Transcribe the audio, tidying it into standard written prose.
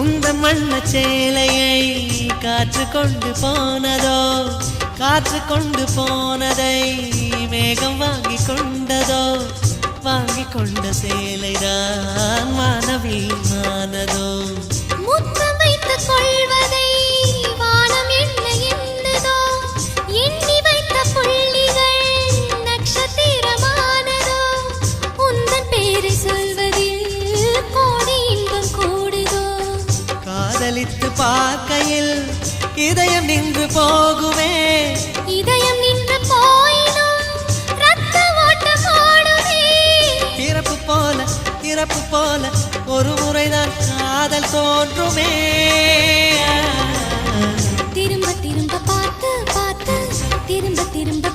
உந்தன் வண்ண சேலையை காற்று கொண்டு போனதோ, காற்று கொண்டு போனதை மேகம் வாங்கி கொண்டதோ, வாங்கி கொண்ட சேலைதான் வானவில்மானதோ. முத்தம் வைத்துக் கொள்வதை வானம் என்ன எண்ணுதோ, எண்ணி வைத்த புள்ளிகள் நட்சத்திரமானதோ, உந்தன் பேரை சொல்வதில் கோடி இன்பம் கூடுதோ. காதலித்து பார்க்கையில் இதயம் நின்று போகுமே, இதயம் நின்று போயினும் ரத்த ஓட்டம் ஓடுமே. பிறப்பு போல ஒரு முறைதான் காதல் தோன்றுமே. திரும்ப திரும்ப பார்த்து பார்த்து திரும்ப திரும்ப